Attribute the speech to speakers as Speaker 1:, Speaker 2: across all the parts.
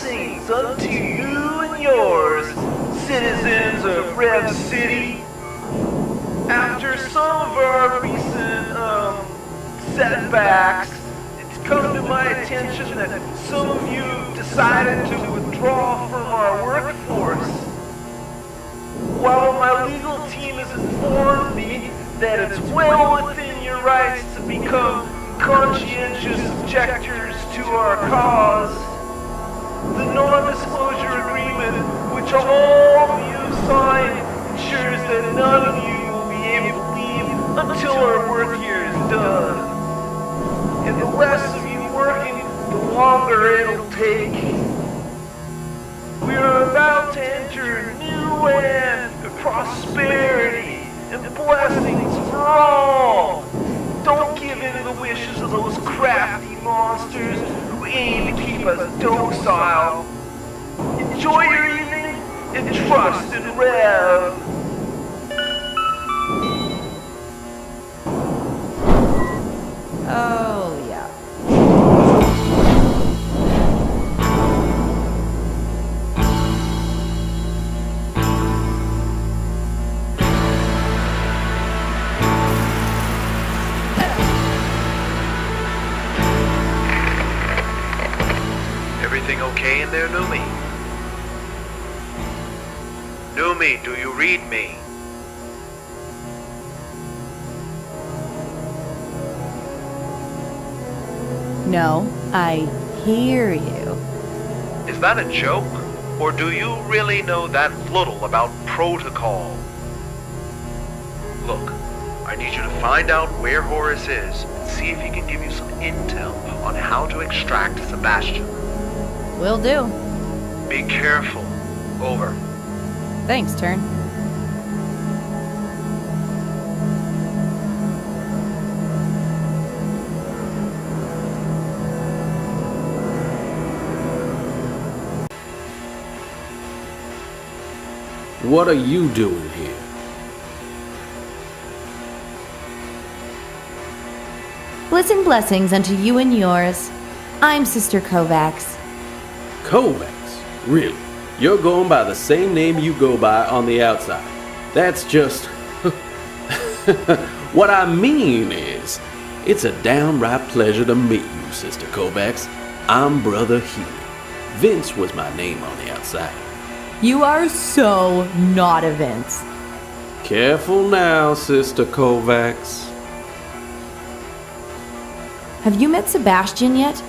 Speaker 1: blessings unto you and yours, citizens of Rev City. After some of our recent setbacks, it's come to my attention that some of you decided to withdraw from our workforce. While my legal team has informed me that it's well within your rights to become conscientious objectors to our cause, the non-disclosure agreement which all of you signed ensures that none of you will be able to leave until our work here is done. And the less of you working, the longer it'll take. We are about to enter a new land of prosperity and blessings for all. Don't give in to the wishes of those crafty monsters who aim to keep us docile. Enjoy your evening and trust in Rev.
Speaker 2: Oh, yeah.
Speaker 3: Everything okay in there, Numi? Numi, do you read me?
Speaker 2: No, I hear you.
Speaker 3: Is that a joke? Or do you really know that little about protocol? Look, I need you to find out where Horace is and see if he can give you some intel on how to extract Sebastian.
Speaker 2: Will do.
Speaker 3: Be careful. Over.
Speaker 2: Thanks, Turn.
Speaker 4: What are you doing here?
Speaker 2: Bliss and blessings unto you and yours. I'm Sister Kovacs.
Speaker 4: Kovacs? Really? You're going by the same name you go by on the outside. That's just... What I mean is, it's a downright pleasure to meet you, Sister Kovacs. I'm Brother Healy. Vince was my name on the outside.
Speaker 2: You are so not a Vince.
Speaker 4: Careful now, Sister Kovacs.
Speaker 2: Have you met Sebastian yet?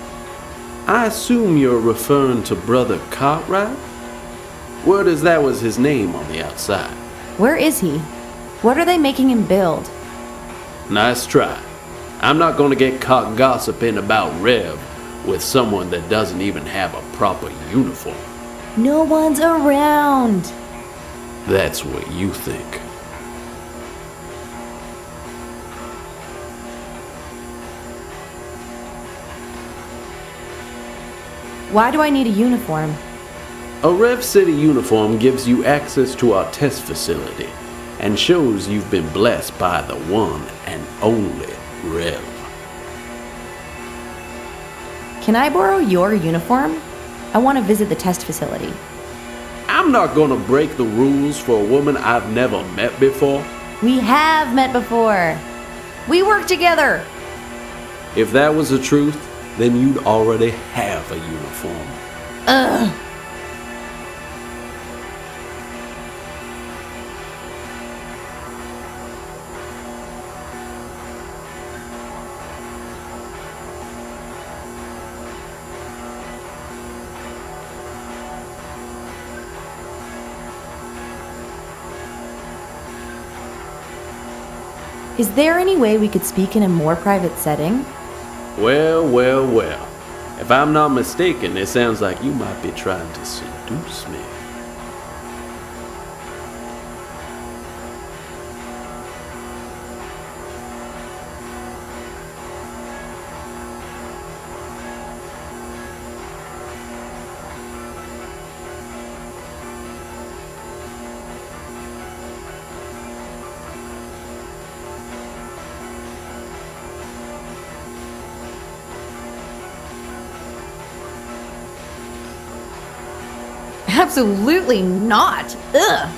Speaker 4: I assume you're referring to Brother Cartwright? Word is that was his name on the outside.
Speaker 2: Where is he? What are they making him build?
Speaker 4: Nice try. I'm not gonna get caught gossiping about Rev with someone that doesn't even have a proper uniform.
Speaker 2: No one's around.
Speaker 4: That's what you think.
Speaker 2: Why do I need a uniform?
Speaker 4: A Rev City uniform gives you access to our test facility and shows you've been blessed by the one and only Rev.
Speaker 2: Can I borrow your uniform? I want to visit the test facility.
Speaker 4: I'm not gonna break the rules for a woman I've never met before.
Speaker 2: We have met before. We work together.
Speaker 4: If that was the truth, then you'd already have a uniform.
Speaker 2: Ugh. Is there any way we could speak in a more private setting?
Speaker 4: Well, well, well. If I'm not mistaken, it sounds like you might be trying to seduce me.
Speaker 2: Absolutely not. Ugh.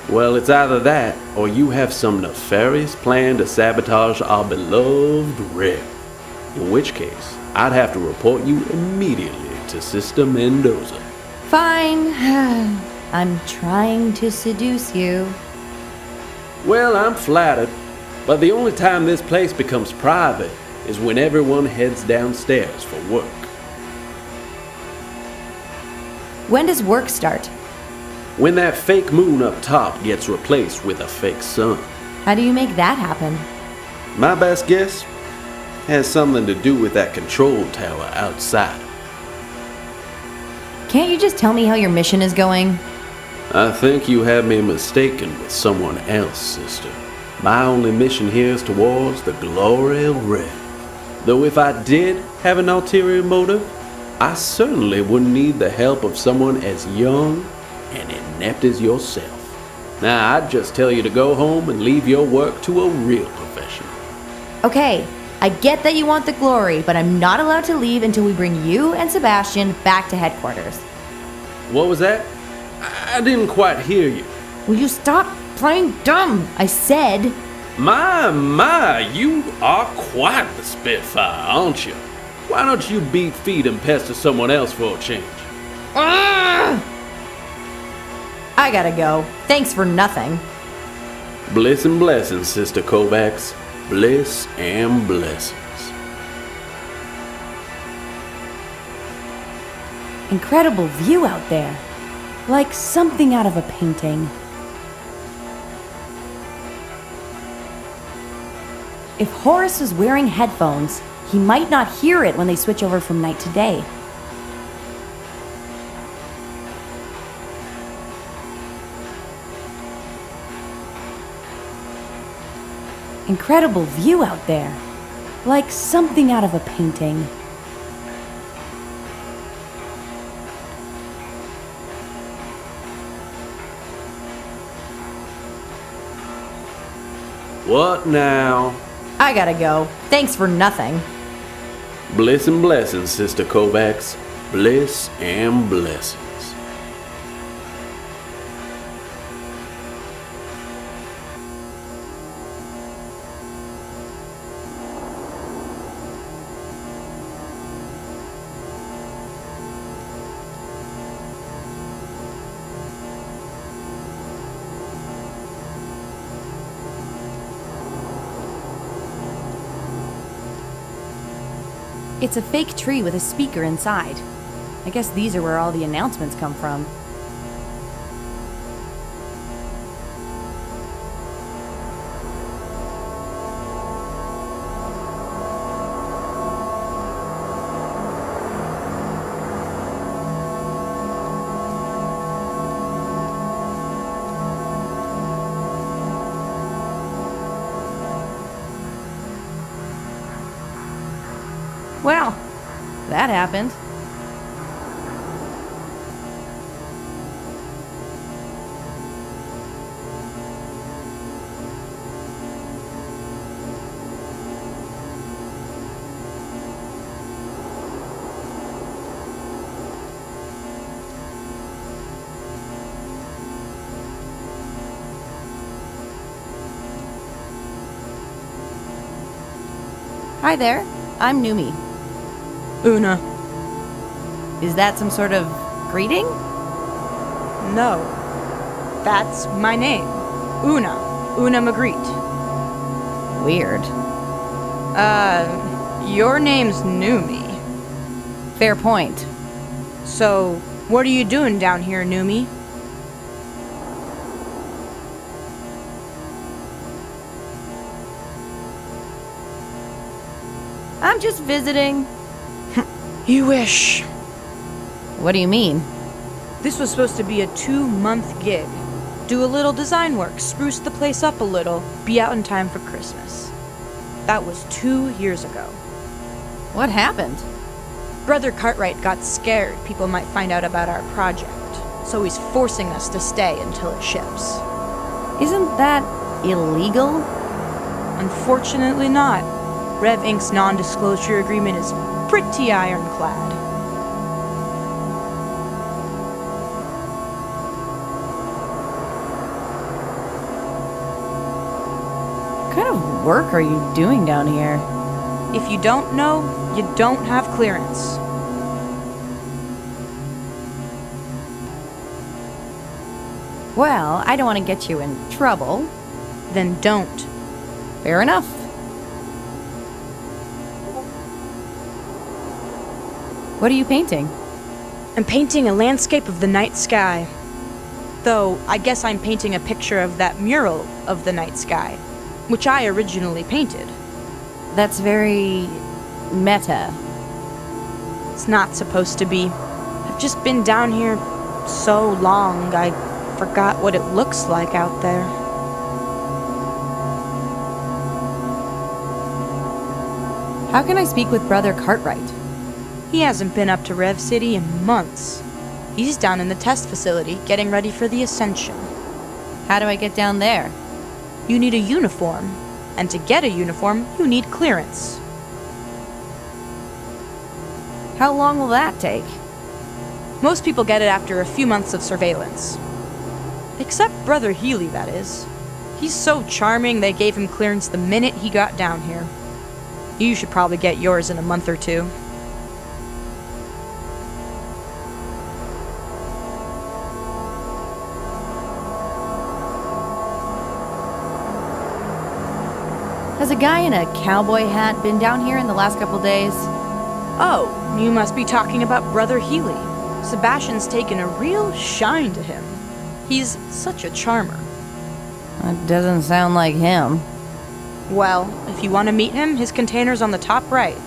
Speaker 4: Well, it's either that, or you have some nefarious plan to sabotage our beloved Rev. In which case, I'd have to report you immediately to Sister Mendoza.
Speaker 2: Fine. I'm trying to seduce you.
Speaker 4: Well, I'm flattered, but the only time this place becomes private is when everyone heads downstairs for work.
Speaker 2: When does work start?
Speaker 4: When that fake moon up top gets replaced with a fake sun.
Speaker 2: How do you make that happen?
Speaker 4: My best guess has something to do with that control tower outside.
Speaker 2: Can't you just tell me how your mission is going?
Speaker 4: I think you have me mistaken with someone else, sister. My only mission here is towards the glory of Rev. Though if I did have an ulterior motive, I certainly wouldn't need the help of someone as young and inept as yourself. Now, I'd just tell you to go home and leave your work to a real professional.
Speaker 2: Okay, I get that you want the glory, but I'm not allowed to leave until we bring you and Sebastian back to headquarters.
Speaker 4: What was that? I didn't quite hear you.
Speaker 2: Will you stop playing dumb? I said.
Speaker 4: My, you are quite the Spitfire, aren't you? Why don't you beat feet and pester someone else for a change?
Speaker 2: I gotta go. Thanks for nothing.
Speaker 4: Bliss and blessings, Sister Kovacs. Bliss and blessings.
Speaker 2: Incredible view out there. Like something out of a painting. If Horace was wearing headphones, he might not hear it when they switch over from night to day. Incredible view out there. Like something out of a painting.
Speaker 4: What now?
Speaker 2: I gotta go. Thanks for nothing.
Speaker 4: Bliss and blessings, Sister Kovacs. Bliss and blessings.
Speaker 2: It's a fake tree with a speaker inside. I guess these are where all the announcements come from. Well, that happened. Hi there, I'm Numi.
Speaker 5: Una.
Speaker 2: Is that some sort of greeting?
Speaker 5: No. That's my name. Una. Una Magritte.
Speaker 2: Weird.
Speaker 5: Your name's Numi.
Speaker 2: Fair point.
Speaker 5: So, what are you doing down here, Numi?
Speaker 2: I'm just visiting.
Speaker 5: You wish.
Speaker 2: What do you mean?
Speaker 5: This was supposed to be a 2-month gig. Do a little design work, spruce the place up a little, be out in time for Christmas. That was 2 years ago.
Speaker 2: What happened?
Speaker 5: Brother Cartwright got scared people might find out about our project, so he's forcing us to stay until it ships.
Speaker 2: Isn't that illegal?
Speaker 5: Unfortunately not. Rev Inc.'s non-disclosure agreement is pretty ironclad.
Speaker 2: kind of work are you doing down here?
Speaker 5: If you don't know, you don't have clearance.
Speaker 2: Well, I don't want to get you in trouble.
Speaker 5: Then don't.
Speaker 2: Fair enough. What are you painting?
Speaker 5: I'm painting a landscape of the night sky. Though, I guess I'm painting a picture of that mural of the night sky, which I originally painted.
Speaker 2: That's very meta.
Speaker 5: It's not supposed to be. I've just been down here so long, I forgot what it looks like out there.
Speaker 2: How can I speak with Brother Cartwright?
Speaker 5: He hasn't been up to Rev City in months. He's down in the test facility getting ready for the Ascension.
Speaker 2: How do I get down there?
Speaker 5: You need a uniform, and to get a uniform, you need clearance.
Speaker 2: How long will that take?
Speaker 5: Most people get it after a few months of surveillance. Except Brother Healy, that is. He's so charming they gave him clearance the minute he got down here. You should probably get yours in a month or two.
Speaker 2: Has a guy in a cowboy hat been down here in the last couple days?
Speaker 5: Oh, you must be talking about Brother Healy. Sebastian's taken a real shine to him. He's such a charmer.
Speaker 2: That doesn't sound like him.
Speaker 5: Well, if you want to meet him, his container's on the top right.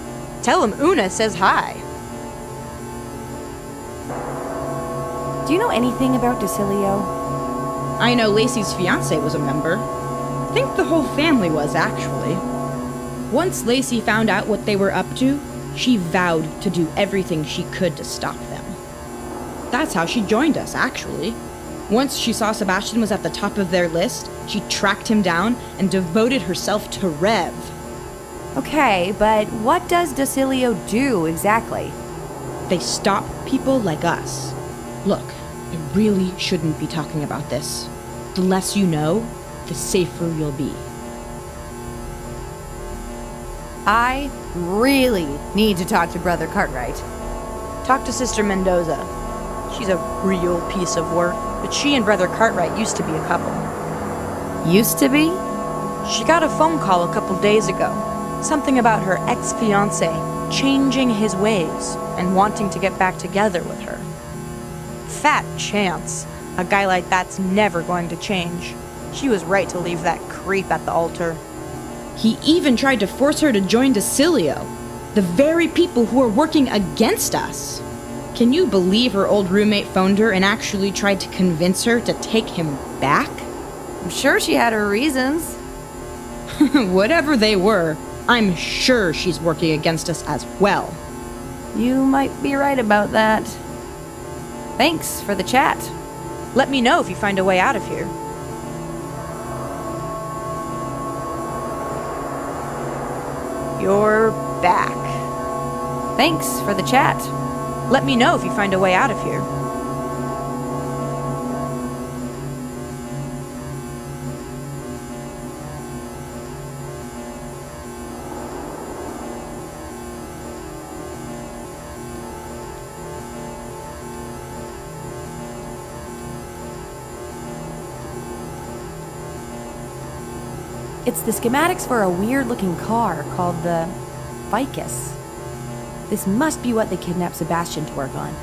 Speaker 5: Tell him Una says hi.
Speaker 2: Do you know anything about Decilio?
Speaker 6: I know Lacey's fiance was a member. I think the whole family was, actually. Once Lacey found out what they were up to, she vowed to do everything she could to stop them. That's how she joined us, actually. Once she saw Sebastian was at the top of their list, she tracked him down and devoted herself to Rev.
Speaker 2: Okay, but what does Decilio do exactly?
Speaker 6: They stop people like us. Look, I really shouldn't be talking about this. The less you know, the safer you'll be.
Speaker 2: I really need to talk to Brother Cartwright.
Speaker 5: Talk to Sister Mendoza. She's a real piece of work, but she and Brother Cartwright used to be a couple.
Speaker 2: Used to be?
Speaker 5: She got a phone call a couple days ago. Something about her ex-fiancé changing his ways and wanting to get back together with her. Fat chance. A guy like that's never going to change. She was right to leave that creep at the altar.
Speaker 6: He even tried to force her to join Decilio, the very people who are working against us. Can you believe her old roommate phoned her and actually tried to convince her to take him back?
Speaker 2: I'm sure she had her reasons.
Speaker 6: Whatever they were, I'm sure she's working against us as well.
Speaker 2: You might be right about that. Thanks for the chat.
Speaker 5: Let me know if you find a way out of here. You're back.
Speaker 2: Thanks for the chat.
Speaker 5: Let me know if you find a way out of here.
Speaker 2: It's the schematics for a weird-looking car called the Vicus. This must be what they kidnapped Sebastian to work on.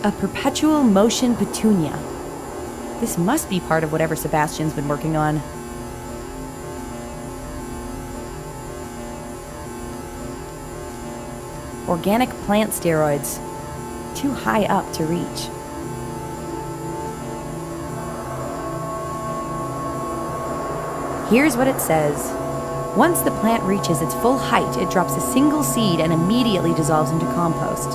Speaker 2: A perpetual motion petunia. This must be part of whatever Sebastian's been working on. Organic plant steroids. Too high up to reach. Here's what it says. Once the plant reaches its full height, it drops a single seed and immediately dissolves into compost.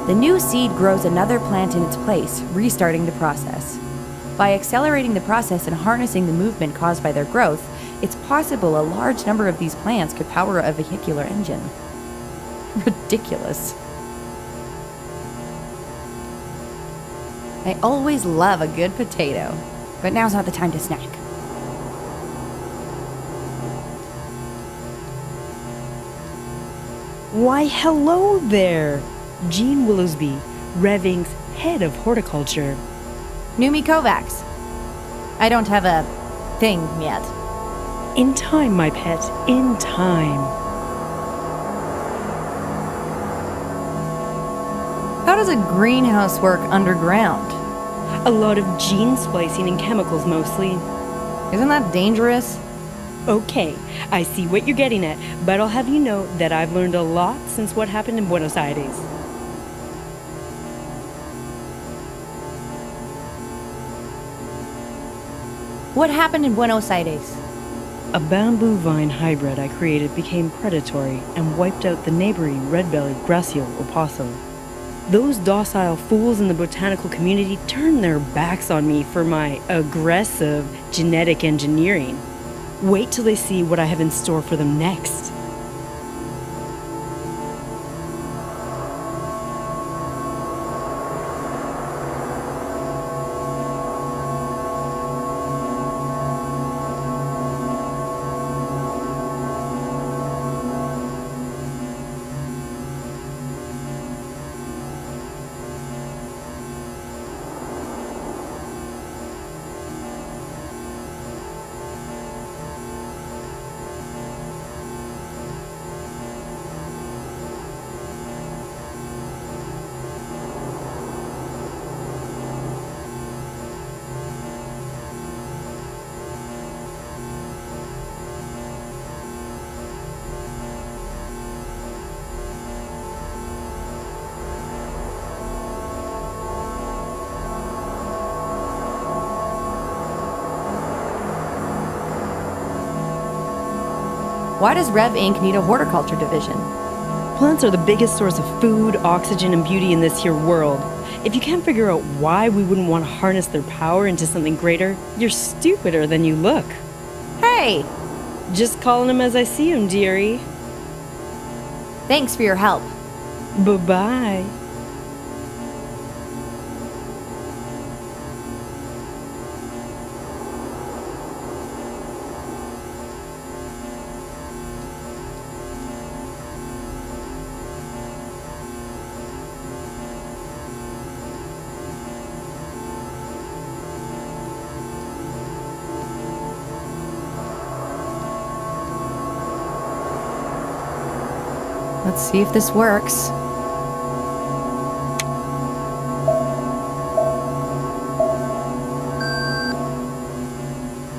Speaker 2: The new seed grows another plant in its place, restarting the process. By accelerating the process and harnessing the movement caused by their growth, it's possible a large number of these plants could power a vehicular engine. Ridiculous. I always love a good potato, but now's not the time to snack.
Speaker 7: Why, hello there! Jean Willowsby, Rev Inc.'s head of horticulture.
Speaker 2: Numi Kovacs. I don't have a thing yet.
Speaker 7: In time, my pet, in time.
Speaker 2: How does a greenhouse work underground?
Speaker 7: A lot of gene splicing and chemicals mostly.
Speaker 2: Isn't that dangerous?
Speaker 7: Okay, I see what you're getting at, but I'll have you know that I've learned a lot since what happened in Buenos Aires.
Speaker 2: What happened in Buenos Aires?
Speaker 7: A bamboo vine hybrid I created became predatory and wiped out the neighboring red-bellied Gracial opossum. Those docile fools in the botanical community turned their backs on me for my aggressive genetic engineering. Wait till they see what I have in store for them next.
Speaker 2: Why does Rev Inc. need a horticulture division?
Speaker 7: Plants are the biggest source of food, oxygen, and beauty in this here world. If you can't figure out why we wouldn't want to harness their power into something greater, you're stupider than you look.
Speaker 2: Hey!
Speaker 7: Just calling them as I see them, dearie.
Speaker 2: Thanks for your help.
Speaker 7: Bye-bye.
Speaker 2: Let's see if this works.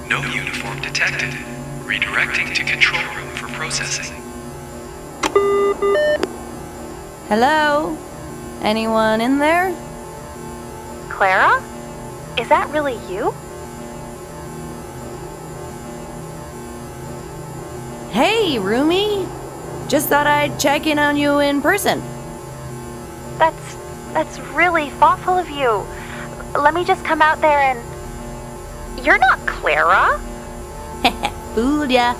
Speaker 8: No uniform detected. Redirecting to control room for processing.
Speaker 2: Hello? Anyone in there?
Speaker 9: Clara? Is that really you?
Speaker 2: Hey, Rumi! Just thought I'd check in on you in person.
Speaker 9: That's really thoughtful of you. Let me just come out there and... You're not Clara.
Speaker 2: Fooled ya.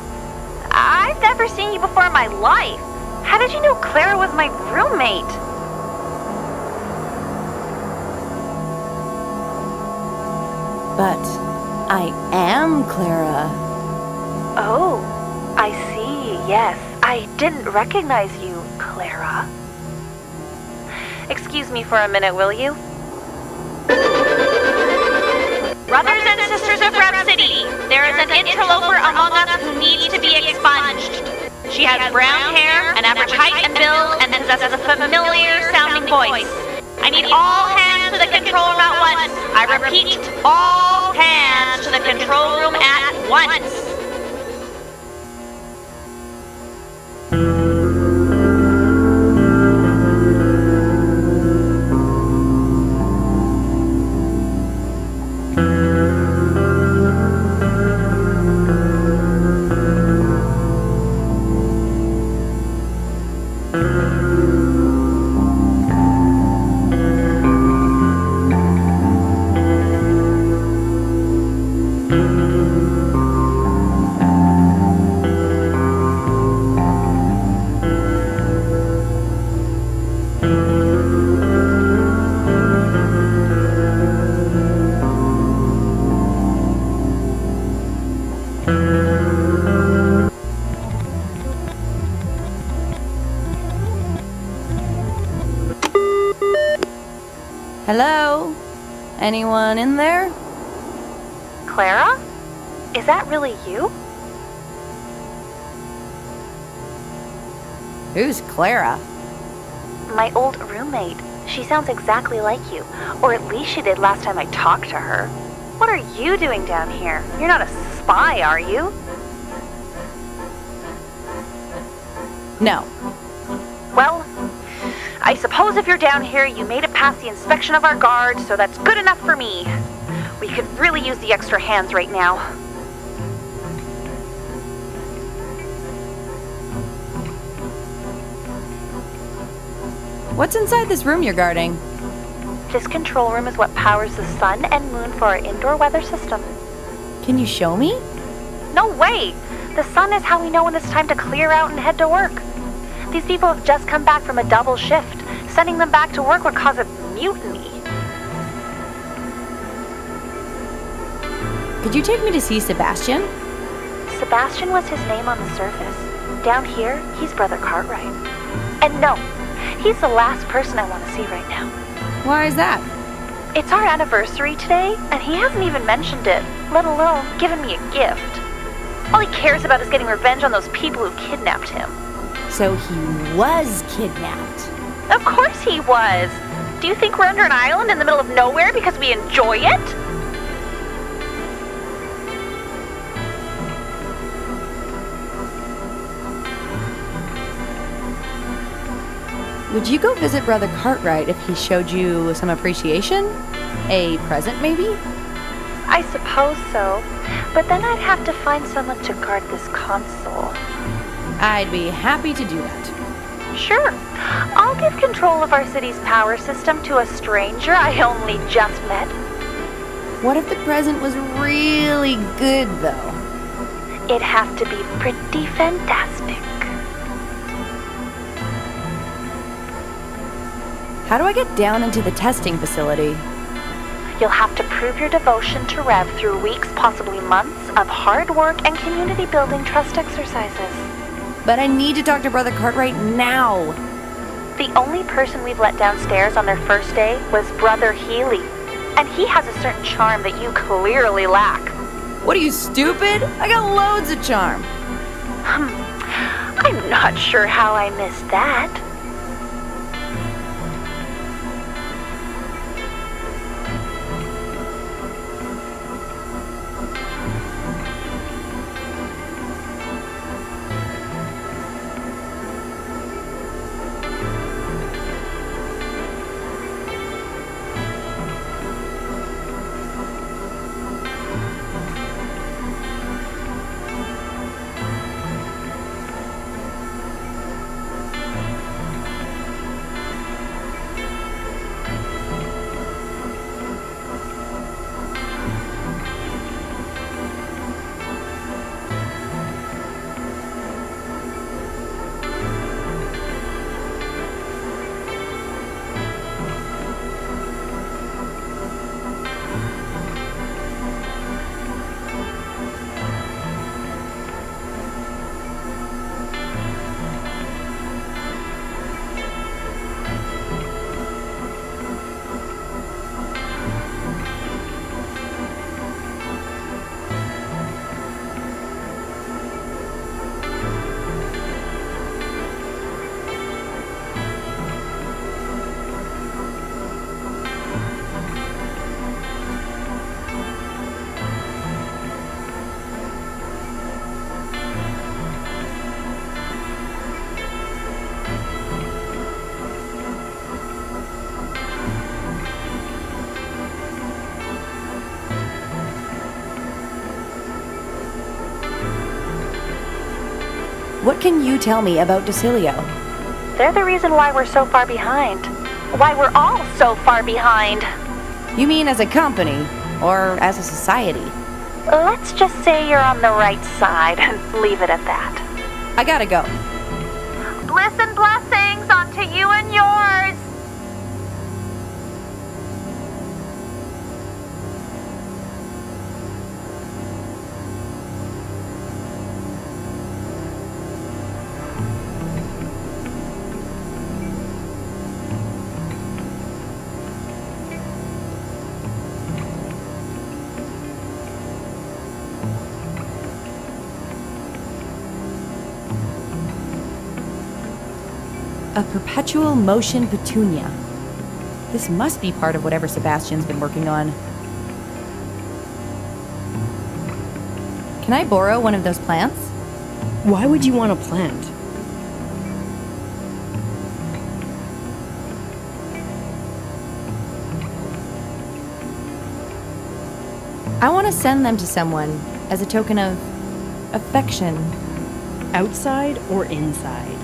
Speaker 9: I've never seen you before in my life. How did you know Clara was my roommate?
Speaker 2: But I am Clara.
Speaker 9: Oh, I see, yes. I didn't recognize you, Clara. Excuse me for a minute, will you?
Speaker 10: Brothers and sisters of Rhapsody, there is an interloper among us who needs to be expunged. She has brown hair, an average height and build, and possesses a familiar-sounding voice. I need all hands to the control room at once. I repeat, all hands to the control room at once.
Speaker 2: Hello? Anyone in there?
Speaker 9: Clara? Is that really you?
Speaker 2: Who's Clara?
Speaker 9: My old roommate. She sounds exactly like you. Or at least she did last time I talked to her. What are you doing down here? You're not a spy, are you?
Speaker 2: No.
Speaker 9: Well, I suppose if you're down here, you made it past the inspection of our guards, so that's good enough for me. We could really use the extra hands right now.
Speaker 2: What's inside this room you're guarding?
Speaker 9: This control room is what powers the sun and moon for our indoor weather system.
Speaker 2: Can you show me?
Speaker 9: No way! The sun is how we know when it's time to clear out and head to work. These people have just come back from a double shift. Sending them back to work would cause a mutiny.
Speaker 2: Could you take me to see Sebastian?
Speaker 9: Sebastian was his name on the surface. Down here, he's Brother Cartwright. And no, he's the last person I want to see right now.
Speaker 2: Why is that?
Speaker 9: It's our anniversary today, and he hasn't even mentioned it, let alone given me a gift. All he cares about is getting revenge on those people who kidnapped him.
Speaker 2: So he was kidnapped.
Speaker 9: Of course he was. Do you think we're under an island in the middle of nowhere because we enjoy it?
Speaker 2: Would you go visit Brother Cartwright if he showed you some appreciation? A present, maybe?
Speaker 9: I suppose so. But then I'd have to find someone to guard this console.
Speaker 2: I'd be happy to do that.
Speaker 9: Sure. I'll give control of our city's power system to a stranger I only just met.
Speaker 2: What if the present was really good, though?
Speaker 9: It'd have to be pretty fantastic.
Speaker 2: How do I get down into the testing facility?
Speaker 9: You'll have to prove your devotion to Rev through weeks, possibly months, of hard work and community building trust exercises.
Speaker 2: But I need to talk to Brother Cartwright now.
Speaker 9: The only person we've let downstairs on their first day was Brother Healy. And he has a certain charm that you clearly lack.
Speaker 2: What are you, stupid? I got loads of charm.
Speaker 9: I'm not sure how I missed that.
Speaker 2: What can you tell me about Decilio?
Speaker 9: They're the reason why we're so far behind. Why we're all so far behind.
Speaker 2: You mean as a company, or as a society?
Speaker 9: Let's just say you're on the right side and leave it at that.
Speaker 2: I gotta go.
Speaker 9: Bliss and blessings onto you and yours.
Speaker 2: A perpetual motion petunia. This must be part of whatever Sebastian's been working on. Can I borrow one of those plants?
Speaker 7: Why would you want a plant?
Speaker 2: I want to send them to someone as a token of affection.
Speaker 7: Outside or inside?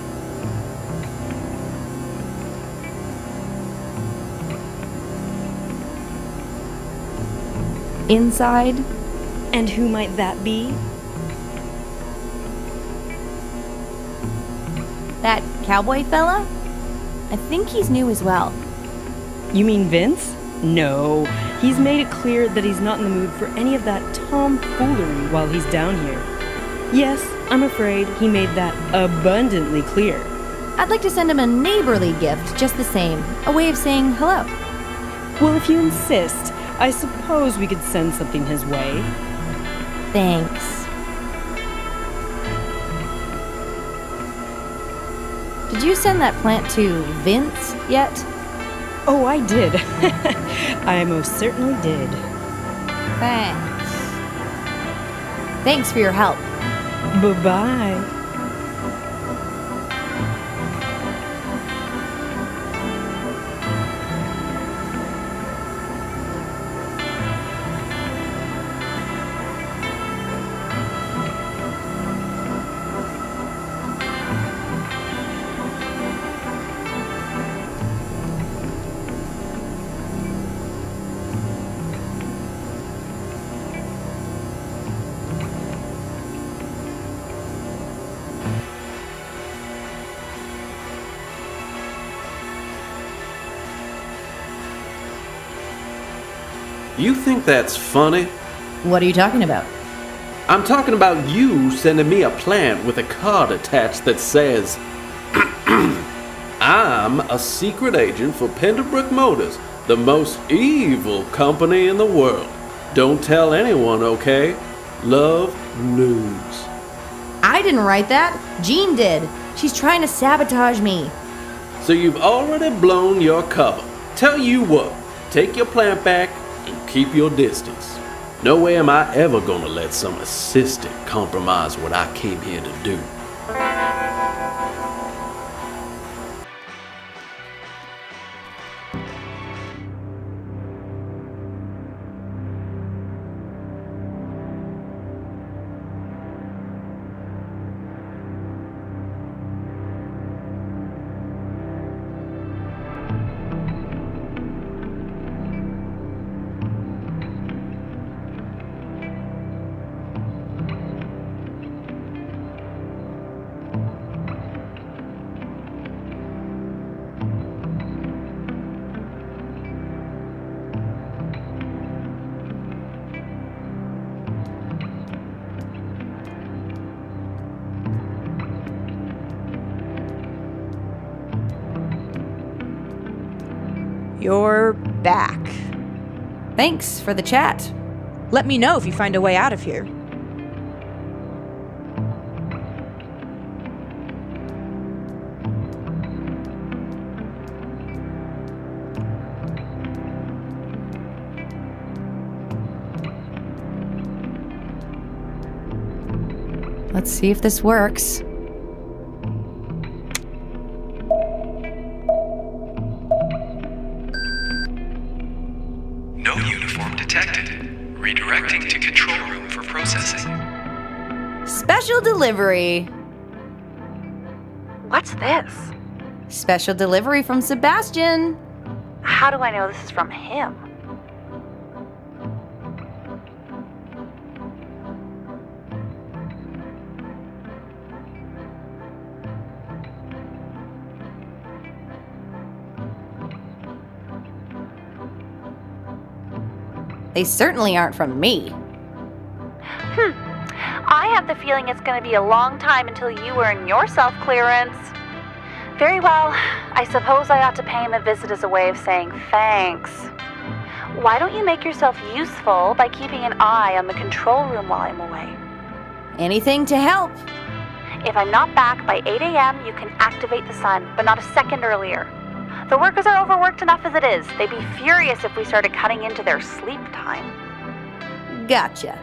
Speaker 2: Inside?
Speaker 7: And who might that be?
Speaker 2: That cowboy fella? I think he's new as well.
Speaker 7: You mean Vince? No, he's made it clear that he's not in the mood for any of that tomfoolery while he's down here. Yes, I'm afraid he made that abundantly clear.
Speaker 2: I'd like to send him a neighborly gift just the same, a way of saying hello.
Speaker 7: Well, if you insist, I suppose we could send something his way.
Speaker 2: Thanks. Did you send that plant to Vince yet?
Speaker 7: Oh, I did. I most certainly did.
Speaker 2: Thanks. Thanks for your help.
Speaker 7: Bye-bye.
Speaker 4: You think that's funny?
Speaker 2: What are you talking about?
Speaker 4: I'm talking about you sending me a plant with a card attached that says, I'm a secret agent for Penderbrook Motors, the most evil company in the world. Don't tell anyone, okay? Love, News.
Speaker 2: I didn't write that. Jean did. She's trying to sabotage me.
Speaker 4: So you've already blown your cover. Tell you what, take your plant back and keep your distance. No way am I ever gonna let some assistant compromise what I came here to do.
Speaker 5: You're back.
Speaker 2: Thanks for the chat.
Speaker 5: Let me know if you find a way out of here.
Speaker 2: Let's see if this works.
Speaker 8: No uniform detected. Redirecting to control room for processing.
Speaker 2: Special delivery.
Speaker 9: What's this?
Speaker 2: Special delivery from Sebastian.
Speaker 9: How do I know this is from him?
Speaker 2: They certainly aren't from me.
Speaker 9: I have the feeling it's going to be a long time until you earn your self-clearance. Very well, I suppose I ought to pay him a visit as a way of saying thanks. Why don't you make yourself useful by keeping an eye on the control room while I'm away?
Speaker 2: Anything to help.
Speaker 9: If I'm not back by 8 a.m., you can activate the sun, but not a second earlier. The workers are overworked enough as it is. They'd be furious if we started cutting into their sleep time.
Speaker 2: Gotcha.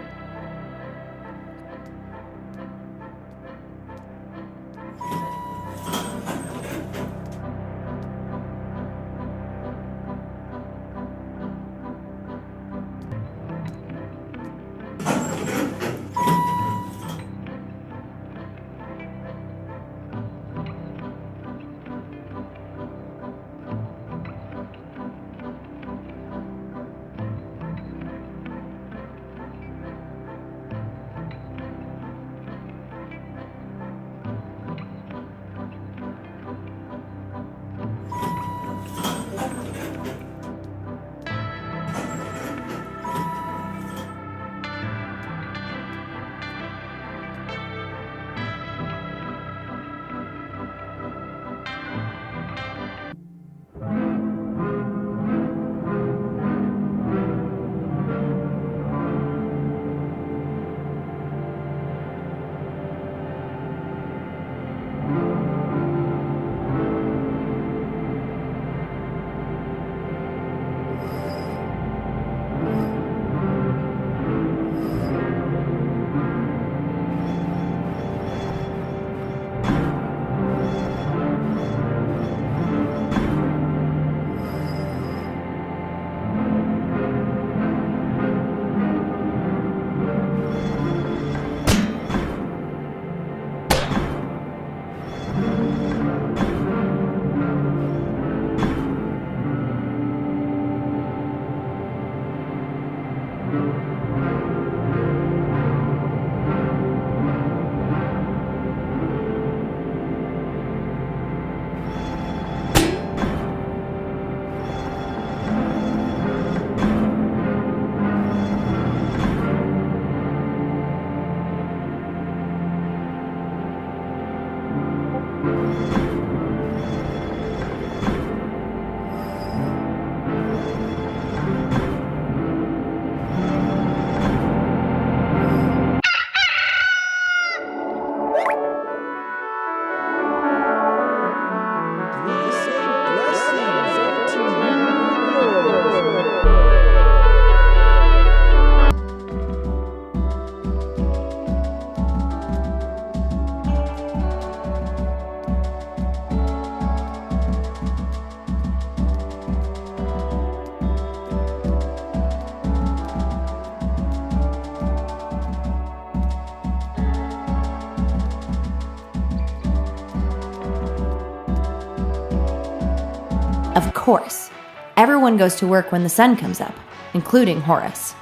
Speaker 2: Of course. Everyone goes to work when the sun comes up, including Horace.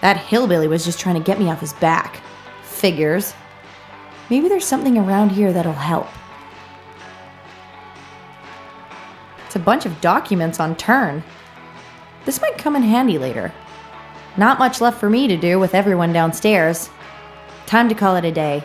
Speaker 2: That hillbilly was just trying to get me off his back. Figures. Maybe there's something around here that'll help. It's a bunch of documents on turn. This might come in handy later. Not much left for me to do with everyone downstairs. Time to call it a day.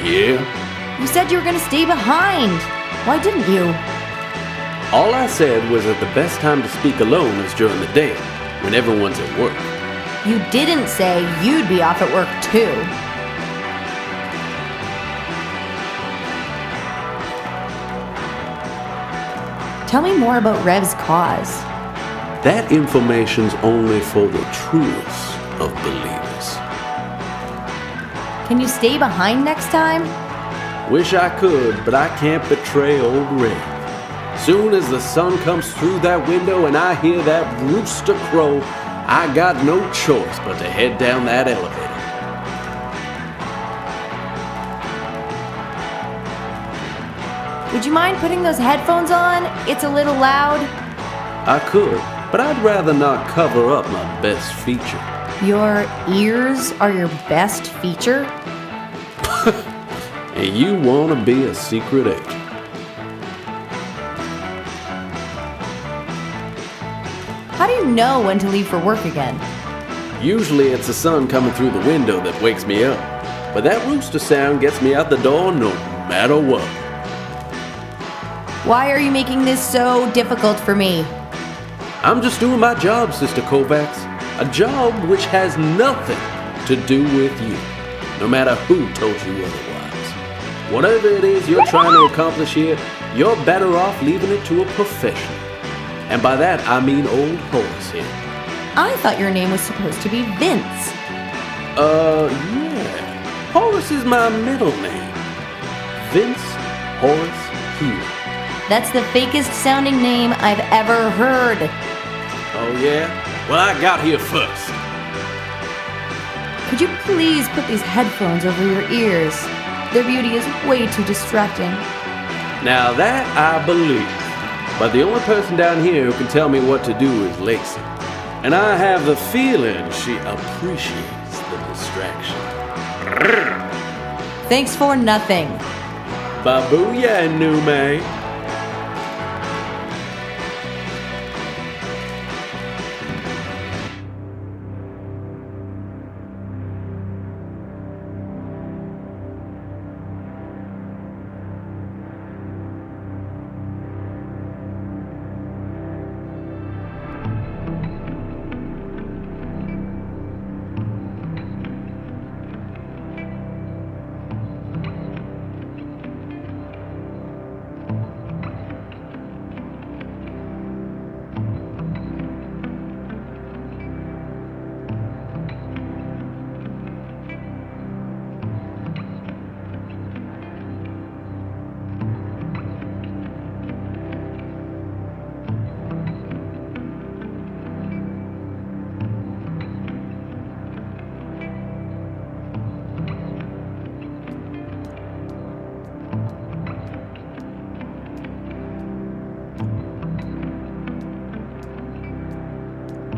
Speaker 4: Yeah?
Speaker 2: You said you were gonna stay behind. Why didn't you?
Speaker 4: All I said was that the best time to speak alone is during the day, when everyone's at work.
Speaker 2: You didn't say you'd be off at work too. Tell me more about Rev's cause.
Speaker 4: That information's only for the truest of believers.
Speaker 2: Can you stay behind next time?
Speaker 4: Wish I could, but I can't betray old Rev. Soon as the sun comes through that window and I hear that rooster crow, I got no choice but to head down that elevator.
Speaker 2: Would you mind putting those headphones on? It's a little loud.
Speaker 4: I could, but I'd rather not cover up my best feature.
Speaker 2: Your ears are your best feature?
Speaker 4: And you want to be a secret agent.
Speaker 2: How do you know when to leave for work again?
Speaker 4: Usually it's the sun coming through the window that wakes me up, but that rooster sound gets me out the door no matter what.
Speaker 2: Why are you making this so difficult for me?
Speaker 4: I'm just doing my job, Sister Kovacs. A job which has nothing to do with you, no matter who told you otherwise. Whatever it is you're trying to accomplish here, you're better off leaving it to a professional. And by that, I mean old Horace here.
Speaker 2: I thought your name was supposed to be Vince.
Speaker 4: Yeah. Horace is my middle name. Vince Horace Hewitt.
Speaker 2: That's the fakest sounding name I've ever heard.
Speaker 4: Oh, yeah? Well, I got here first.
Speaker 2: Could you please put these headphones over your ears? Their beauty is way too distracting.
Speaker 4: Now that I believe. But the only person down here who can tell me what to do is Lacey. And I have the feeling she appreciates the distraction.
Speaker 2: Thanks for nothing.
Speaker 4: Babooyah, Nume.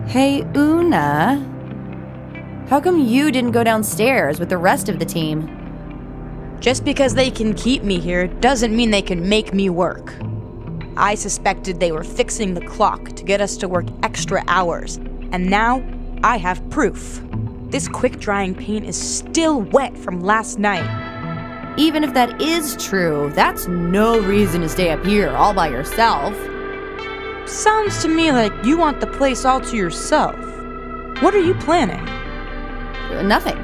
Speaker 2: Hey, Una. How come you didn't go downstairs with the rest of the team?
Speaker 5: Just because they can keep me here doesn't mean they can make me work. I suspected they were fixing the clock to get us to work extra hours, and now I have proof. This quick-drying paint is still wet from last night.
Speaker 2: Even if that is true, that's no reason to stay up here all by yourself.
Speaker 5: Sounds to me like you want the place all to yourself. What are you planning?
Speaker 2: Nothing.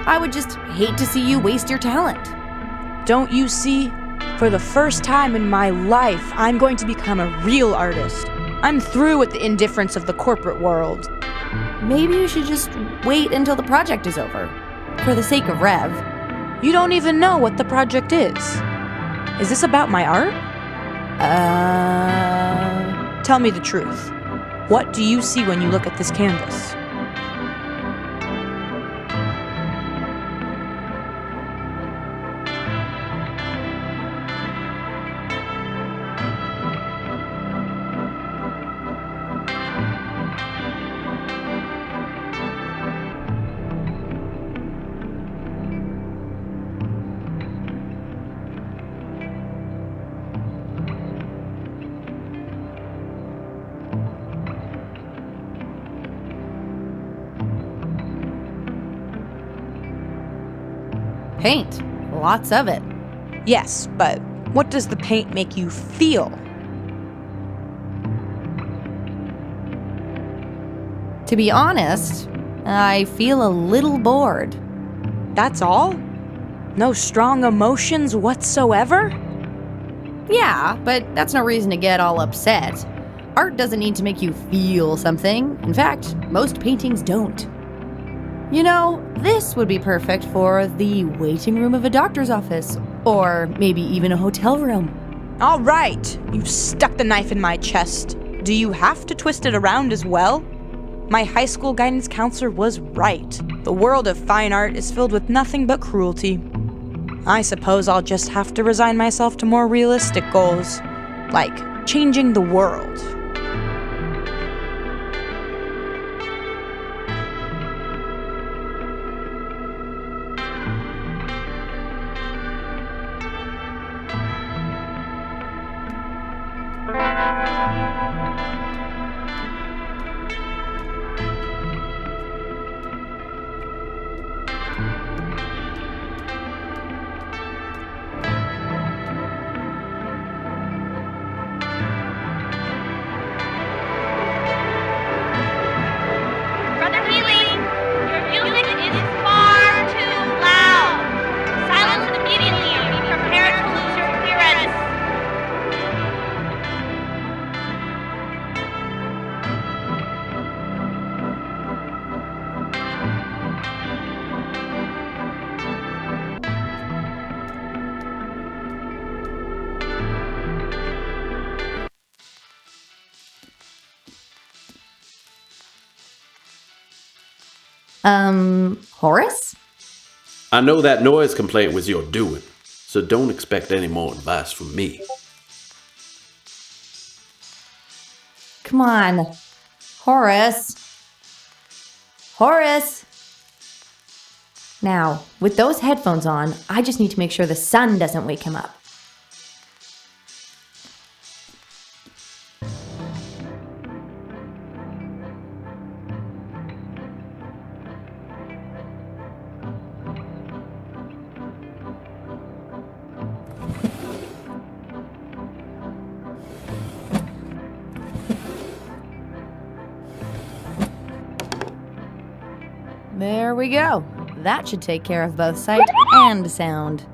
Speaker 2: I would just hate to see you waste your talent.
Speaker 5: Don't you see? For the first time in my life, I'm going to become a real artist. I'm through with the indifference of the corporate world.
Speaker 2: Maybe you should just wait until the project is over. For the sake of Rev.
Speaker 5: You don't even know what the project is. Is this about my art? Tell me the truth. What do you see when you look at this canvas?
Speaker 2: Paint. lots of it.
Speaker 5: Yes, but what does the paint make you feel?
Speaker 2: To be honest, I feel a little bored.
Speaker 5: That's all? No strong emotions whatsoever?
Speaker 2: Yeah, but that's no reason to get all upset. Art doesn't need to make you feel something. In fact, most paintings don't. You know, this would be perfect for the waiting room of a doctor's office, or maybe even a hotel room.
Speaker 5: All right, you've stuck the knife in my chest. Do you have to twist it around as well? My high school guidance counselor was right. The world of fine art is filled with nothing but cruelty. I suppose I'll just have to resign myself to more realistic goals, like changing the world.
Speaker 10: Brother Healy, your music is far too loud. Silence it immediately or be prepared to lose your clearance.
Speaker 2: Horace?
Speaker 4: I know that noise complaint was your doing, so don't expect any more advice from me.
Speaker 2: Come on. Horace. Horace! Now, with those headphones on, I just need to make sure the sun doesn't wake him up. There we go. That should take care of both sight and sound.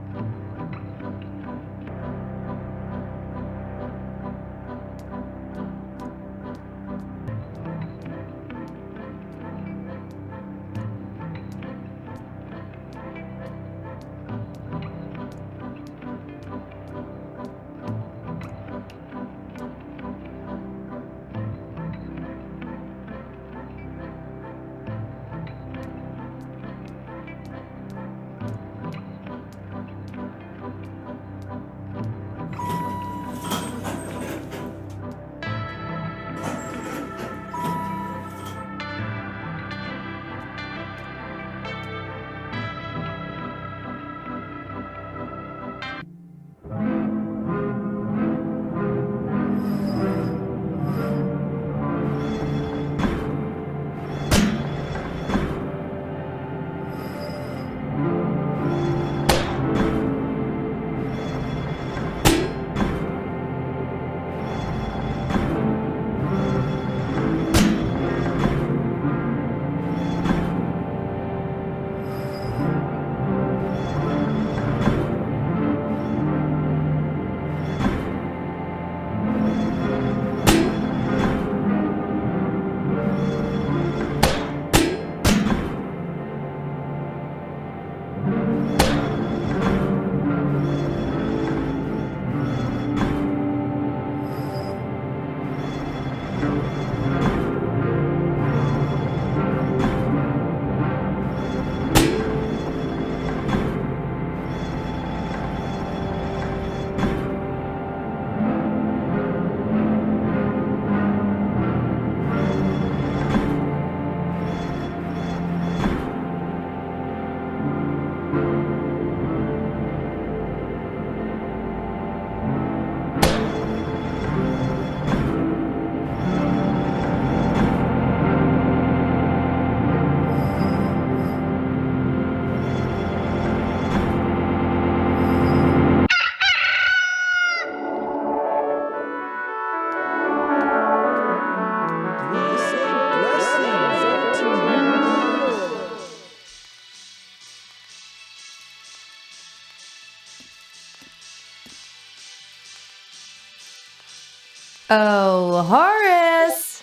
Speaker 2: Oh, Horace!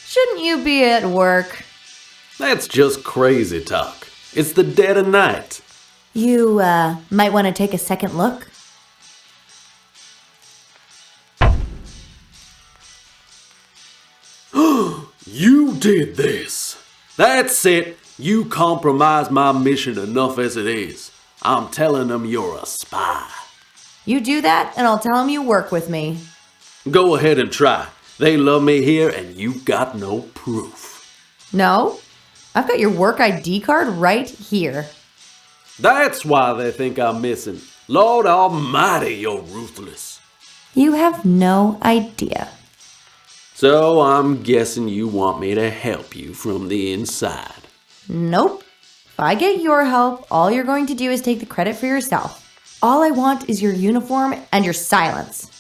Speaker 2: Shouldn't you be at work?
Speaker 4: That's just crazy talk. It's the dead of night.
Speaker 2: You, might want to take a second look.
Speaker 4: You did this. That's it. You compromised my mission enough as it is. I'm telling them you're a spy.
Speaker 2: You do that, and I'll tell them you work with me.
Speaker 4: Go ahead and try. They love me here, and you've got no proof.
Speaker 2: No? I've got your work ID card right here.
Speaker 4: That's why they think I'm missing. Lord Almighty, you're ruthless.
Speaker 2: You have no idea.
Speaker 4: So I'm guessing you want me to help you from the inside.
Speaker 2: Nope. If I get your help, all you're going to do is take the credit for yourself. All I want is your uniform and your silence.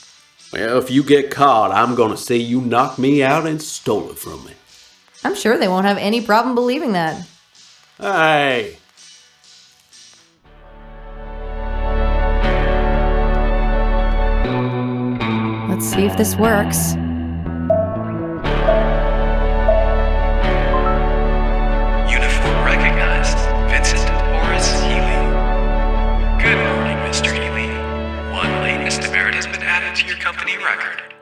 Speaker 4: Well, if you get caught, I'm gonna say you knocked me out and stole it from me.
Speaker 2: I'm sure they won't have any problem believing that.
Speaker 4: Hey!
Speaker 2: Let's see if this works.
Speaker 8: Uniform recognized. Vincent Horace Healy. Good morning, Mr. Healy. One late misdemerit has been added to your company record.